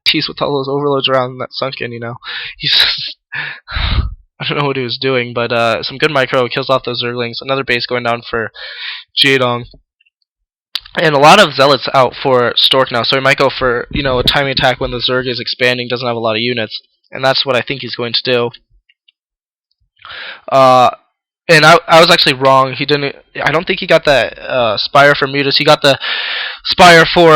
DTs with all those overloads around that sunken, He's just I don't know what he was doing, but some good micro kills off those Zerglings. Another base going down for Jaedong. And a lot of Zealots out for Stork now, so he might go for, a timing attack when the Zerg is expanding, doesn't have a lot of units. And that's what I think he's going to do. And I was actually wrong. I don't think he got that Spire for Mutus. He got the Spire for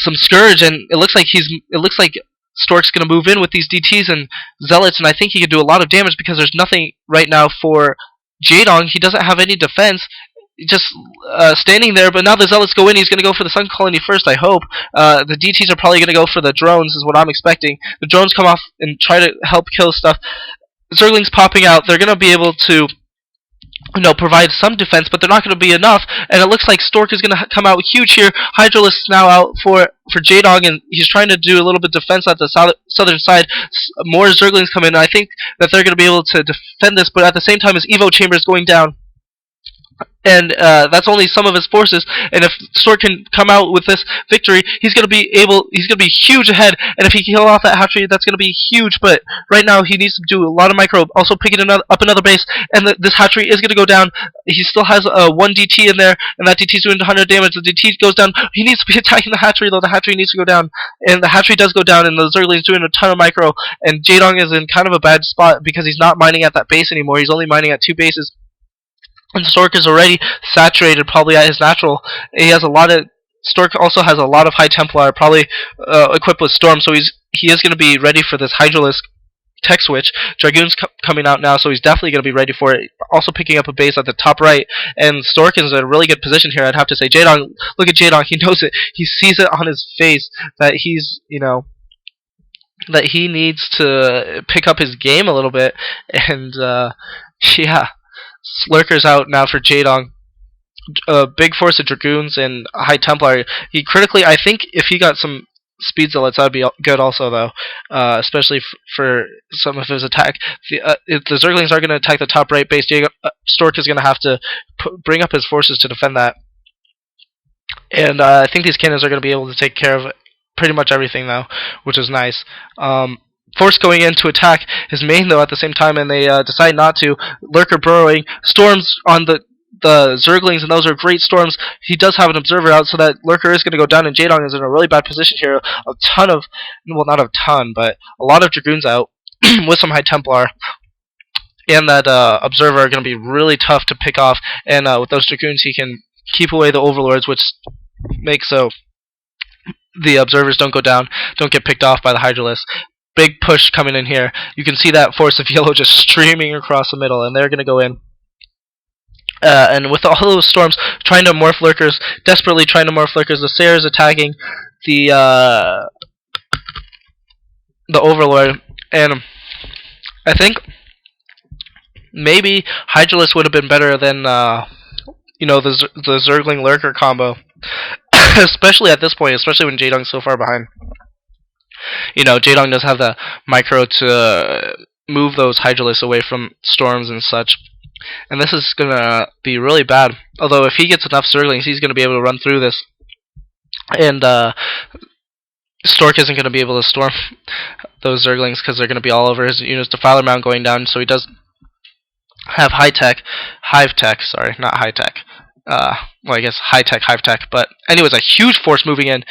some Scourge, and it looks like Stork's gonna move in with these DTs and Zealots, and I think he can do a lot of damage because there's nothing right now for Jaedong. He doesn't have any defense. Just standing there, but now the Zealots go in. He's going to go for the Sun Colony first, I hope. The DTs are probably going to go for the drones, is what I'm expecting. The drones come off and try to help kill stuff. Zerglings popping out. They're going to be able to provide some defense, but they're not going to be enough. And it looks like Stork is going to come out huge here. Hydralisk now out for Jaedong, and he's trying to do a little bit of defense at the southern side. More Zerglings come in, and I think that they're going to be able to defend this, but at the same time, his Evo chamber is going down. And that's only some of his forces. And if Stork can come out with this victory, he's gonna be huge ahead. And if he can kill off that hatchery, that's gonna be huge. But right now, he needs to do a lot of micro. Also picking up another base, and this hatchery is gonna go down. He still has one DT in there, and that DT's doing 100 damage. The DT goes down. He needs to be attacking the hatchery, though. The hatchery needs to go down, and the hatchery does go down. And the Zergling's doing a ton of micro. And Jaedong is in kind of a bad spot because he's not mining at that base anymore. He's only mining at 2 bases. And Stork is already saturated, probably at his natural. Stork also has a lot of High Templar, probably equipped with Storm, so he is going to be ready for this Hydralisk tech switch. Dragoon's coming out now, so he's definitely going to be ready for it. Also picking up a base at the top right, and Stork is in a really good position here, I'd have to say. Jaedong, look at Jaedong, he knows it. He sees it on his face that he's, that he needs to pick up his game a little bit, and yeah. Lurker's out now for Jaedong. A big force of Dragoons and High Templar. I think if he got some Speed Zealots, that'd be good also, though. Especially for some of his attack. If the Zerglings are going to attack the top right base, Stork is going to have to bring up his forces to defend that. And I think these cannons are going to be able to take care of pretty much everything, though, which is nice. Force going in to attack his main, though, at the same time, and they decide not to. Lurker burrowing. Storms on the Zerglings, and those are great storms. He does have an observer out, so that Lurker is going to go down, and Jaedong is in a really bad position here. Not a ton, but a lot of Dragoons out with some High Templar. And that observer are going to be really tough to pick off, and with those Dragoons he can keep away the Overlords, which makes so the observers don't go down, don't get picked off by the Hydralisk. Big push coming in here. You can see that force of yellow just streaming across the middle, and they're going to go in. And with all those storms, trying to morph Lurkers, desperately trying to morph Lurkers, the Sayer is attacking the Overlord, and I think maybe Hydralisk would have been better than the Zergling Lurker combo, especially at this point, especially when Jaedong's so far behind. Jaedong does have the micro to move those Hydralisks away from storms and such. And this is going to be really bad. Although if he gets enough Zerglings, he's going to be able to run through this. And Stork isn't going to be able to storm those Zerglings because they're going to be all over his units. Defiler Mound going down, so he does have Hive Tech. Sorry, not High Tech. I guess High Tech, Hive Tech. But anyways, a huge force moving in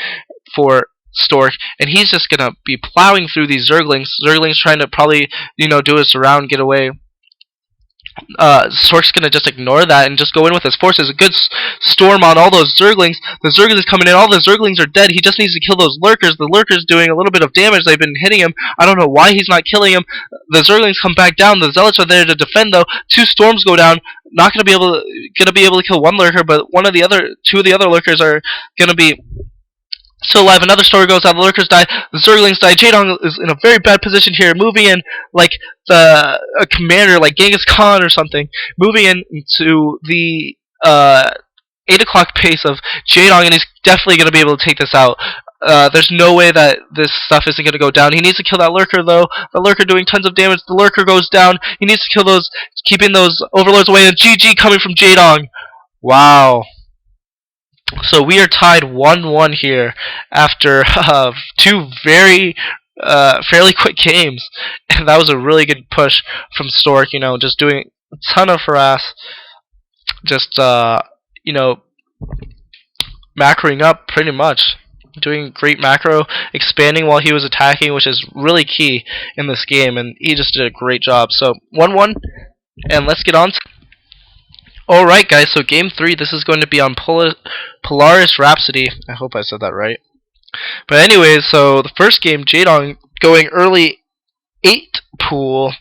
for Stork, and he's just gonna be plowing through these Zerglings. Zerglings trying to probably, do a surround, get away. Stork's gonna just ignore that and just go in with his forces. A good storm on all those Zerglings. The Zerglings coming in. All the Zerglings are dead. He just needs to kill those Lurkers. The Lurkers doing a little bit of damage. They've been hitting him. I don't know why he's not killing him. The Zerglings come back down. The Zealots are there to defend, though. 2 storms go down. Not gonna be able to kill one Lurker, but two of the other Lurkers are gonna be still alive. Another story goes out. The Lurkers die. The Zerglings die. Jaedong is in a very bad position here, moving in like a commander, like Genghis Khan or something, moving into the 8 o'clock pace of Jaedong, and he's definitely going to be able to take this out. There's no way that this stuff isn't going to go down. He needs to kill that Lurker, though. The Lurker doing tons of damage. The Lurker goes down. He needs to kill those, keeping those Overlords away. And GG coming from Jaedong. Wow. So we are tied 1-1 here after two very fairly quick games, and that was a really good push from Stork. Just doing a ton of harass, just you know, macroing up pretty much, doing great macro, expanding while he was attacking, which is really key in this game, and he just did a great job. So 1-1, and let's get on to. Alright guys, so game 3, this is going to be on Polaris Rhapsody. I hope I said that right. But anyways, so the first game, Jaedong going early 8 pool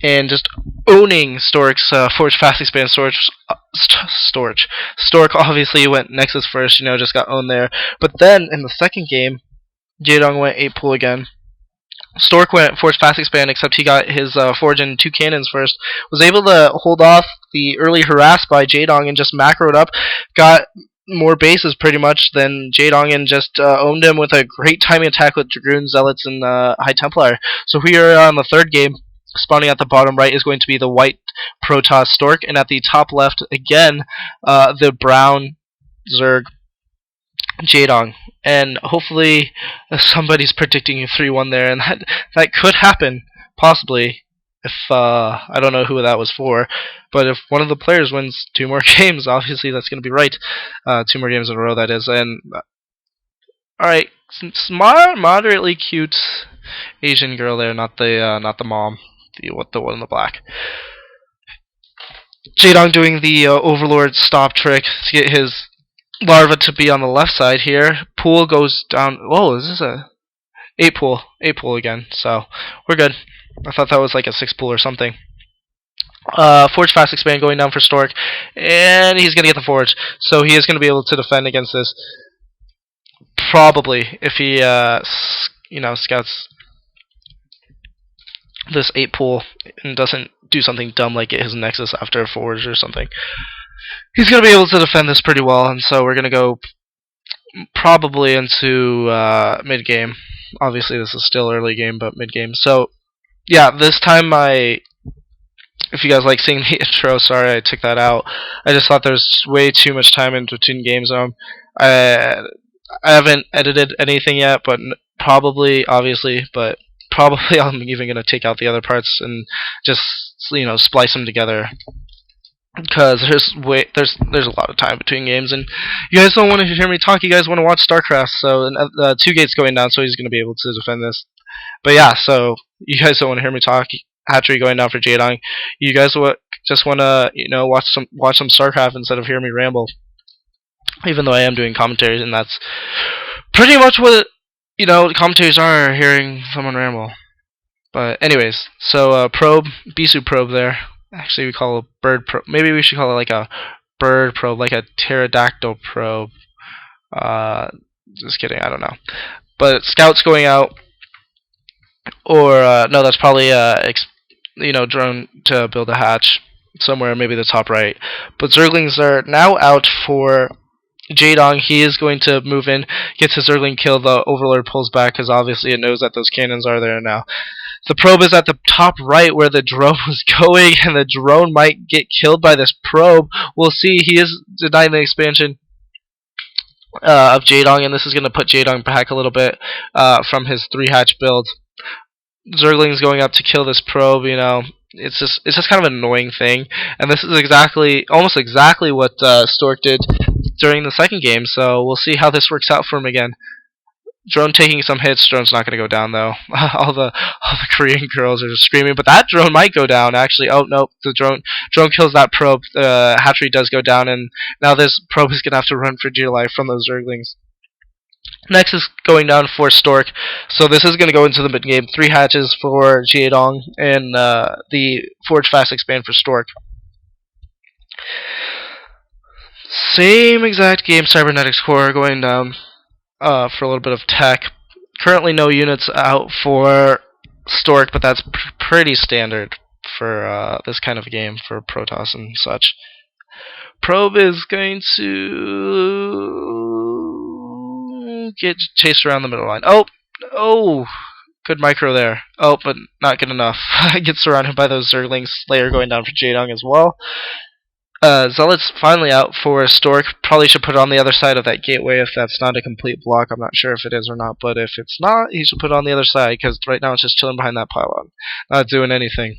and just owning Stork's Forge Fast Expand Storage. Stork obviously went Nexus first, just got owned there. But then in the second game, Jaedong went 8 pool again. Stork went Forge Fast Expand, except he got his Forge and 2 cannons first. Was able to hold off the early harass by Jaedong and just macroed up. Got more bases pretty much than Jaedong and just owned him with a great timing attack with Dragoon, Zealots, and High Templar. So here on the third game, spawning at the bottom right is going to be the white Protoss Stork, and at the top left, again, the brown Zerg Jaedong. And hopefully somebody's predicting a 3-1 there, and that could happen, possibly, if, I don't know who that was for, but if one of the players wins 2 more games, obviously that's going to be right. 2 more games in a row, that is. And, alright, moderately cute Asian girl there, not the mom, the one in the black. Jaedong doing the Overlord stop trick to get his larva to be on the left side here. Pool goes down. Whoa, is this a 8 pool? 8 pool again. So we're good. I thought that was like a 6 pool or something. Forge Fast Expand going down for Stork, and he's gonna get the Forge, so he is gonna be able to defend against this. Probably, if he scouts this 8 pool and doesn't do something dumb like get his Nexus after a Forge or something. He's going to be able to defend this pretty well, and so we're going to go probably into mid-game. Obviously, this is still early game, but mid-game. So, yeah, this time if you guys like seeing the intro, sorry I took that out. I just thought there's way too much time in between games. I haven't edited anything yet, but probably, obviously, but probably I'm even going to take out the other parts and just, splice them together. Because there's a lot of time between games, and you guys don't want to hear me talk. You guys want to watch StarCraft. So 2 gates going down, so he's going to be able to defend this. But yeah, so you guys don't want to hear me talk. Hatchery going down for Jaedong. You guys just want to watch some StarCraft instead of hear me ramble. Even though I am doing commentaries, and that's pretty much what commentaries are, hearing someone ramble. But anyways, so probe, Bisu probe there. Actually, we call it a bird probe. Maybe we should call it like a bird probe, like a pterodactyl probe. Just kidding, I don't know. But scouts going out, or no, that's probably drone to build a hatch somewhere, maybe the top right. But Zerglings are now out for Jaedong. He is going to move in, gets his Zergling killed. The Overlord pulls back because obviously it knows that those cannons are there now. The probe is at the top right where the drone was going, and the drone might get killed by this probe. We'll see. He is denying the expansion of Jaedong, and this is going to put Jaedong back a little bit from his 3-hatch build. Zergling's going up to kill this probe. It's just kind of an annoying thing, and this is almost exactly what Stork did during the second game. So we'll see how this works out for him again. Drone taking some hits. Drone's not going to go down though. all the Korean girls are just screaming, but that drone might go down actually. Oh no, the drone kills that probe. Hatchery does go down, and now this probe is going to have to run for dear life from those Zerglings. Next is going down for Stork. So this is going to go into the mid game. 3 hatches for Jaedong and the Forge Fast Expand for Stork. Same exact game. Cybernetics Core going down. For a little bit of tech. Currently no units out for Stork, but that's pretty standard for this kind of game for Protoss and such. Probe is going to get chased around the middle line. Oh, good micro there. Oh, but not good enough. Gets surrounded by those Zerglings. Slayer going down for Jaedong as well. Zealot's finally out for Stork. Probably should put it on the other side of that gateway if that's not a complete block. I'm not sure if it is or not, but if it's not, he should put it on the other side, because right now it's just chilling behind that pylon, not doing anything.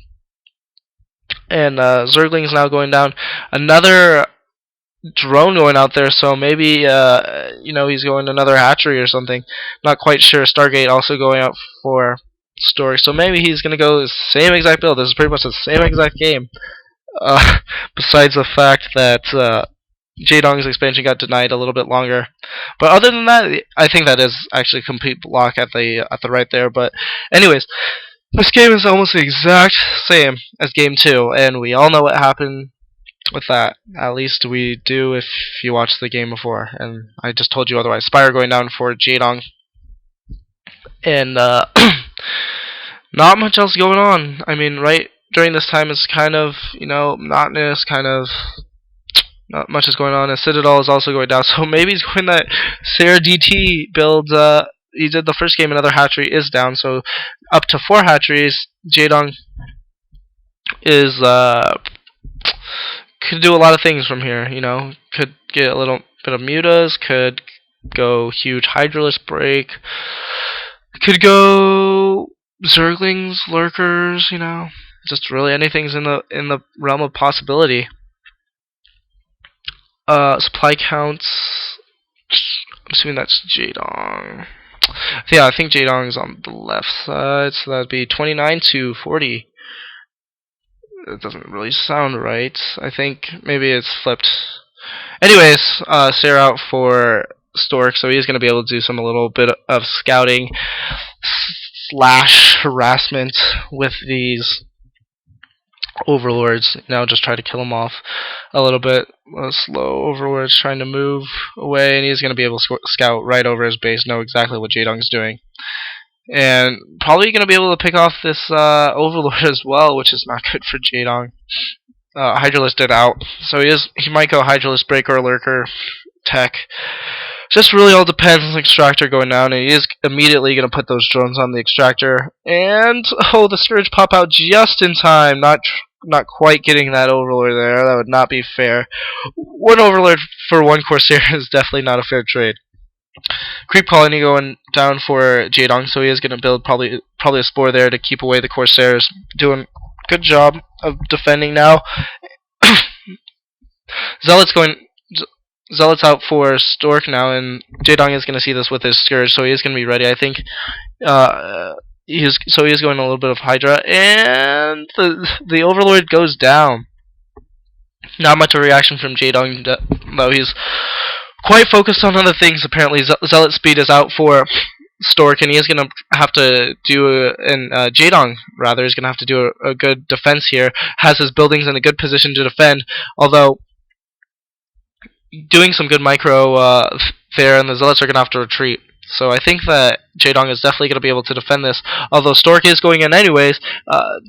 And Zergling's now going down. Another drone going out there, so maybe he's going to another hatchery or something. Not quite sure. Stargate also going out for Stork, so maybe he's going to go the same exact build. This is pretty much the same exact game. Besides the fact that Jaedong's expansion got denied a little bit longer, but other than that, I think that is actually a complete block at the right there. But anyways, this game is almost the exact same as game 2, and we all know what happened with that. At least we do if you watched the game before, and I just told you otherwise. Spire going down for Jaedong, and not much else going on. I mean, right during this time is kind of, monotonous, kind of not much is going on. And Citadel is also going down, so maybe he's going that Sarah DT build. He did the first game. Another hatchery is down, so up to 4 hatcheries. Jaedong is could do a lot of things from here. Could get a little bit of mutas. Could go huge Hydralisk break. Could go Zerglings, lurkers. Just really anything's in the realm of possibility. Supply counts. I'm assuming that's Jaedong. Yeah, I think Jaedong is on the left side, so that'd be 29 to 40. It doesn't really sound right. I think maybe it's flipped. Anyways, Sarah out for Stork, so he's going to be able to do a little bit of scouting / harassment with these overlords. Just try to kill them off a little bit. Slow overlords trying to move away, and he's going to be able to scout right over his base, know exactly what Jaedong's doing, and probably going to be able to pick off this overlord as well, which is not good for Jaedong. Hydralisk did out, so he might go Hydralisk break or lurker tech. Just really all depends on the extractor going down, and he is immediately going to put those drones on the extractor. And the Scourge pop out just in time. Not quite getting that overlord there. That would not be fair. One overlord for one Corsair is definitely not a fair trade. Creep colony going down for Jaedong, so he is going to build probably a spore there to keep away the Corsairs. Doing a good job of defending now. Zealot's out for Stork now, and Jaedong is going to see this with his Scourge, so he is going to be ready. I think he is going a little bit of Hydra, and the Overlord goes down. Not much of a reaction from Jaedong, though he's quite focused on other things. Apparently, Zealot speed is out for Stork, and he is going to have to do Jaedong rather is going to have to do a good defense here. Has his buildings in a good position to defend, although doing some good micro there, and the Zealots are going to have to retreat. So I think that Jaedong is definitely going to be able to defend this. Although Stork is going in anyways,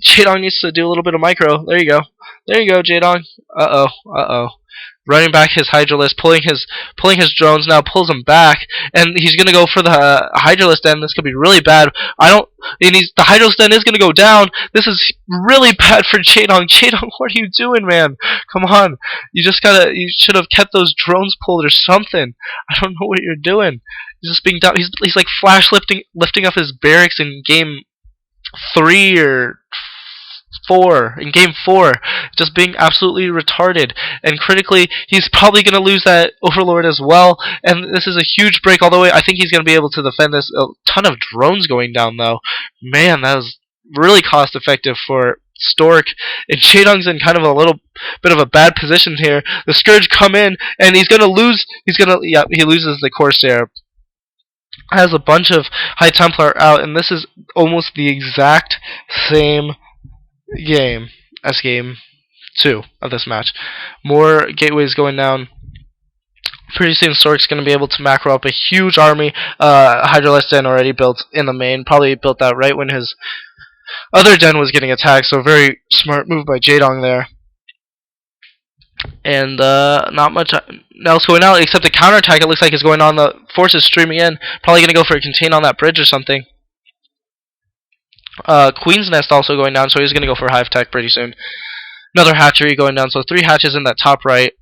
Jaedong needs to do a little bit of micro. There you go. There you go, Jaedong. Uh-oh. Running back his Hydralisk, pulling his drones now, pulls them back, and he's gonna go for the Hydralisk den. This could be really bad. The Hydralisk den is gonna go down. This is really bad for Jaedong. Jaedong, what are you doing, man? Come on, you should have kept those drones pulled or something. I don't know what you're doing. He's just being down. He's like flash lifting up his barracks in game 3 or 4, in game 4, just being absolutely retarded. And critically, he's probably going to lose that Overlord as well, and this is a huge break, although I think he's going to be able to defend this. A ton of drones going down, though. Man, that was really cost effective for Stork, and Jaedong's in kind of a little bit of a bad position here. The Scourge come in, and he's going to lose. He loses the Corsair. Has a bunch of High Templar out, and this is almost the exact same game as game 2 of this match. More gateways going down. Pretty soon Stork's going to be able to macro up a huge army. Hydralisk den already built in the main. Probably built that right when his other den was getting attacked, so very smart move by Jaedong there. And not much else going out except the counterattack. It looks like is going on. The forces streaming in. Probably going to go for a contain on that bridge or something. Queen's Nest also going down, so he's going to go for Hive Tech pretty soon. Another hatchery going down. So 3 hatches in that top right.